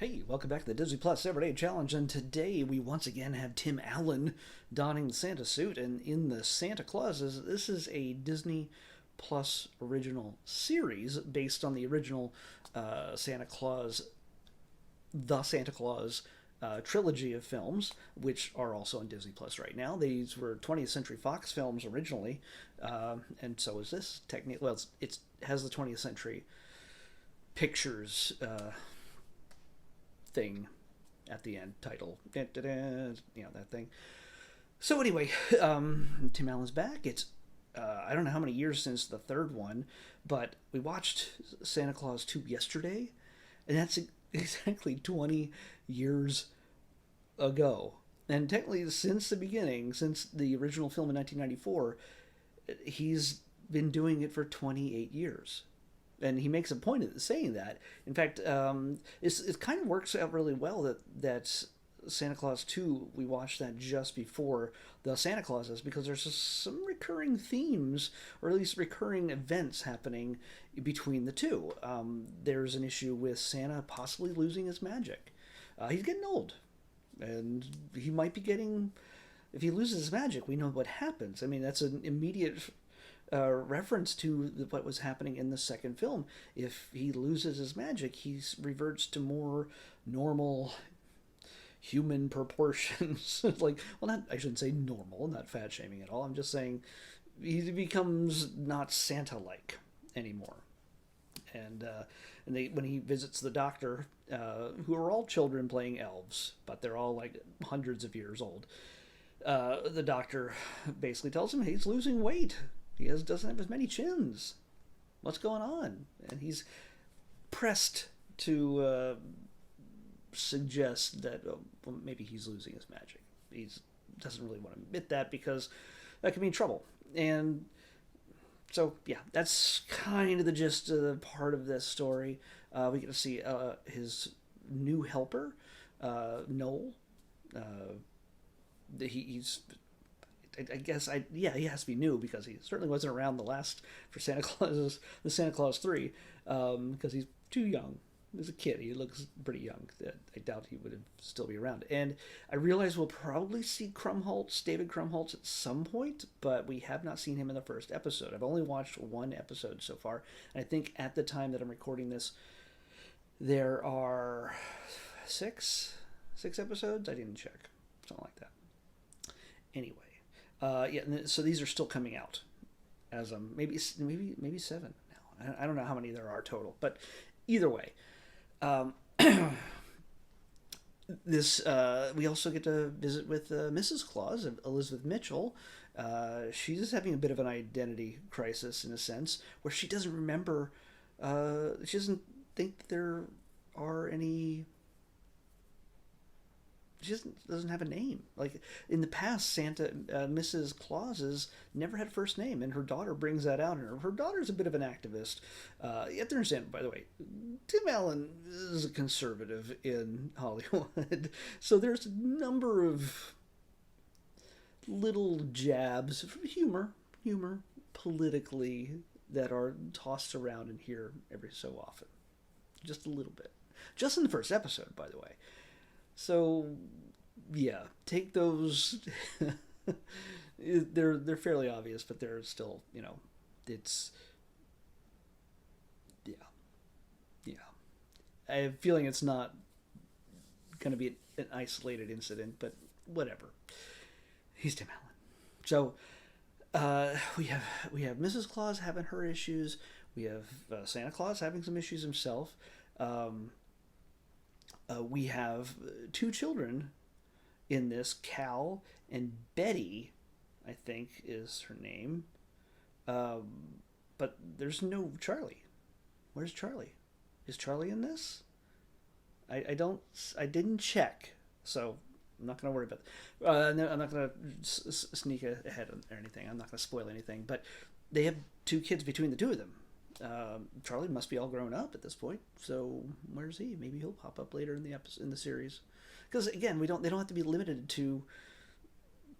Hey, welcome back to the Disney Plus Everyday Challenge, and today we once again have Tim Allen donning the Santa suit, and in the Santa Clauses, this is a Disney Plus original series based on the original Santa Claus, the Santa Claus trilogy of films, which are also on Disney Plus right now. These were 20th Century Fox films originally, and so is this. Technically, well, it has the 20th Century Pictures thing at the end, title, that thing. So anyway, Tim Allen's back. It's I don't know how many years since the third one, but we watched Santa Claus 2 yesterday, and that's exactly 20 years ago. And technically, since the beginning, since the original film in 1994, he's been doing it for 28 years. And he makes a point of saying that. In fact, it kind of works out really well that Santa Claus 2, we watched that just before the Santa Clauses, because there's some recurring themes, or at least recurring events happening between the two. There's an issue with Santa possibly losing his magic. He's getting old, and he might be getting... If he loses his magic, we know what happens. I mean, that's an immediate reference to what was happening in the second film. If he loses his magic, he reverts to more normal human proportions. Like, well, not, I shouldn't say normal, not fat shaming at all. I'm just saying he becomes not Santa-like anymore. And when he visits the doctor, who are all children playing elves, but they're all like hundreds of years old. The doctor basically tells him he's losing weight. He doesn't have as many chins. What's going on? And he's pressed to suggest that well, maybe he's losing his magic. He doesn't really want to admit that because that could mean trouble. And so, yeah, that's kind of the gist of the part of this story. We get to see his new helper, Noel. He's... I guess he has to be new because he certainly wasn't around the Santa Claus 3, because he's too young. As a kid, he looks pretty young. I doubt he would still be around. And I realize we'll probably see David Krumholtz at some point, but we have not seen him in the first episode. I've only watched one episode so far, and I think at the time that I'm recording this, there are six episodes. I didn't check, something like that. Anyway. So these are still coming out as maybe 7 now. I don't know how many there are total, but either way, this we also get to visit with Mrs. Claus, Elizabeth Mitchell. She's having a bit of an identity crisis in a sense, where she doesn't remember. She doesn't think that there are any. She doesn't have a name. Like in the past, Mrs. Claus's never had a first name, and her daughter brings that out. And her daughter's a bit of an activist. You have to understand, by the way, Tim Allen is a conservative in Hollywood, so there's a number of little jabs of humor politically that are tossed around in here every so often, just a little bit, just in the first episode, by the way. So, yeah, take those. They're fairly obvious, but they're still, it's, yeah. I have a feeling it's not going to be an isolated incident, but whatever. He's Tim Allen. So, we have Mrs. Claus having her issues. We have Santa Claus having some issues himself. We have two children in this, Cal and Betty, I think is her name. But there's no Charlie. Where's Charlie? Is Charlie in this? I didn't check, so I'm not going to worry about it. No, I'm not going to sneak ahead or anything. I'm not going to spoil anything. But they have two kids between the two of them. Charlie must be all grown up at this point, so where's he? Maybe he'll pop up later in the series, because again, they don't have to be limited to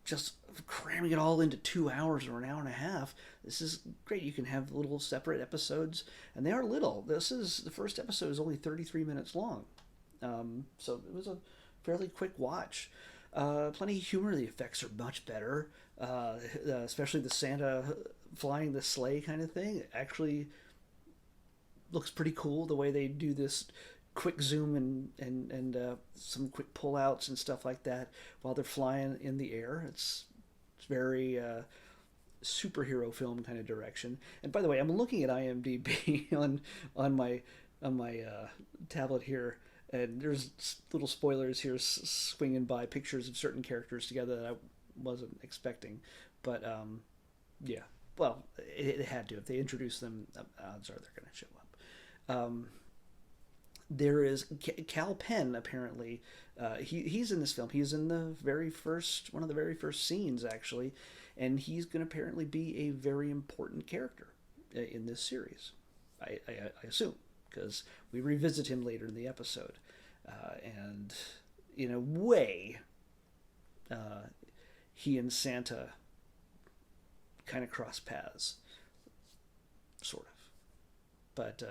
just cramming it all into 2 hours or an hour and a half. This is great. You can have little separate episodes, and they are little. The first episode is only 33 minutes long, So it was a fairly quick watch. Plenty of humor. The effects are much better, especially the Santa flying the sleigh kind of thing. It actually looks pretty cool the way they do this quick zoom and some quick pullouts and stuff like that while they're flying in the air. It's very superhero film kind of direction. And by the way, I'm looking at IMDb on my tablet here, and there's little spoilers here swinging by pictures of certain characters together that I wasn't expecting. But yeah, well, it had to. If they introduce them, odds are they're going to show up. There is Cal Penn. Apparently, he's in this film. He's in the very first one of the very first scenes actually, and he's going to apparently be a very important character in this series. I assume because we revisit him later in the episode, and in a way, he and Santa kind of cross paths, sort of. But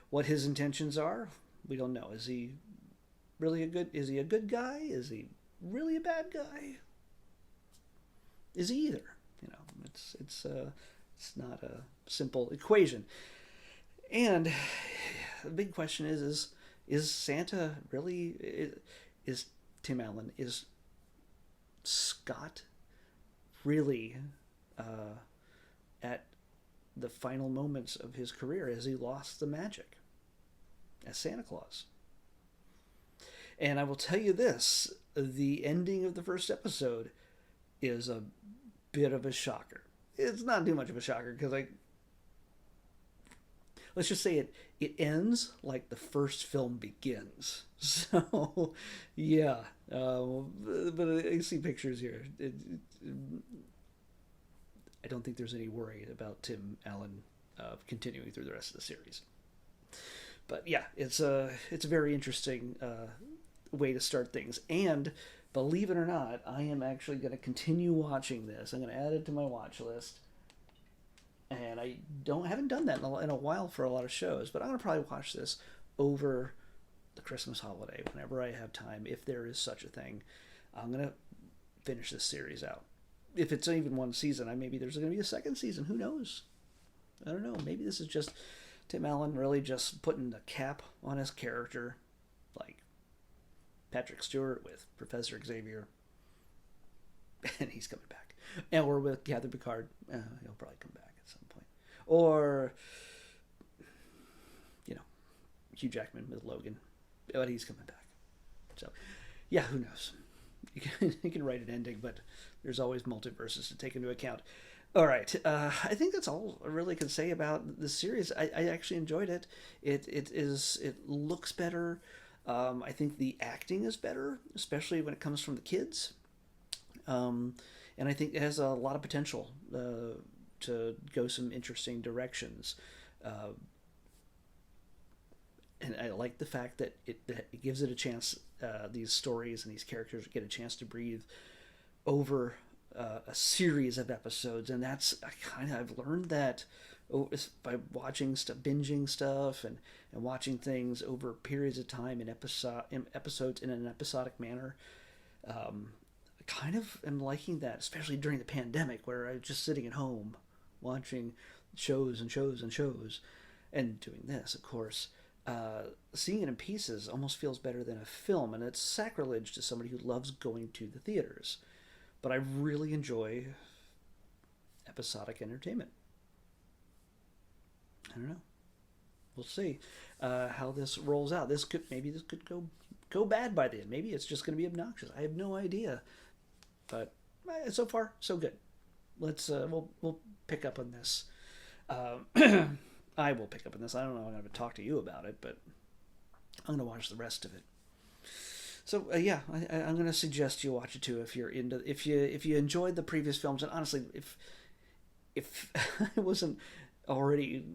what his intentions are, we don't know. Is he really a good? Is he a good guy? Is he really a bad guy? Is he either? You know, it's not a simple equation. And the big question is Santa really is Tim Allen, is Scott really at the final moments of his career? Has he lost the magic as Santa Claus? And I will tell you this, the ending of the first episode is a bit of a shocker. It's not too much of a shocker because let's just say it ends like the first film begins. So yeah, but I see pictures here. I don't think there's any worry about Tim Allen continuing through the rest of the series. But yeah, it's a very interesting way to start things. And believe it or not, I am actually going to continue watching this. I'm going to add it to my watch list. And I haven't done that in a while for a lot of shows, but I'm going to probably watch this over the Christmas holiday whenever I have time, if there is such a thing. I'm going to finish this series out. If it's even one season, maybe there's going to be a second season. Who knows? I don't know. Maybe this is just Tim Allen really just putting the cap on his character, like Patrick Stewart with Professor Xavier, and he's coming back. Or with Catherine Picard, he'll probably come back at some point. Or, Hugh Jackman with Logan, but he's coming back. So, yeah, who knows? You can write an ending, but there's always multiverses to take into account. All right, I think that's all I really can say about the series. I actually enjoyed it. It looks better. I think the acting is better, especially when it comes from the kids. And I think it has a lot of potential to go some interesting directions. And I like the fact that it gives it a chance. These stories and these characters get a chance to breathe over a series of episodes, and I've learned that by watching stuff, binging stuff, and watching things over periods of time in episodes in an episodic manner. I kind of am liking that, especially during the pandemic, where I was just sitting at home watching shows and shows and shows, and doing this, of course. Seeing it in pieces almost feels better than a film, and it's sacrilege to somebody who loves going to the theaters. But I really enjoy episodic entertainment. I don't know. We'll see how this rolls out. This could go bad by the end. Maybe it's just going to be obnoxious. I have no idea. But so far, so good. Let's we'll pick up on this. I will pick up on this. I don't know if I'm going to talk to you about it, but I'm going to watch the rest of it. So yeah, I'm going to suggest you watch it too if you're into if you enjoyed the previous films. And honestly, if I wasn't already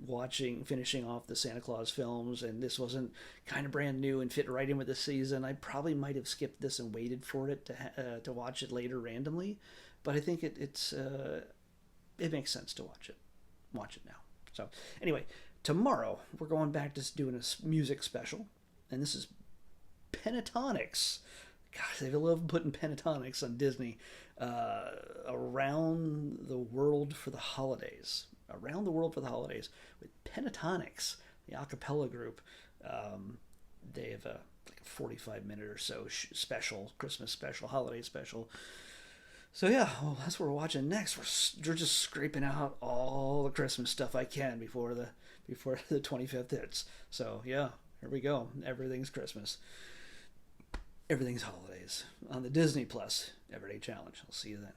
finishing off the Santa Claus films, and this wasn't kind of brand new and fit right in with the season, I probably might have skipped this and waited for it to watch it later randomly. But I think it makes sense to watch it. Watch it now. So anyway, tomorrow we're going back to doing a music special, and this is Pentatonics. Gosh, they love putting Pentatonics on Disney. Around the World for the Holidays. Around the World for the Holidays with Pentatonics, the a cappella group. They have a 45-minute or so special, Christmas special, holiday special. So yeah, well, that's what we're watching next. We're just scraping out all the Christmas stuff I can before the 25th hits. So yeah, here we go. Everything's Christmas. Everything's holidays on the Disney Plus Everyday Challenge. I'll see you then.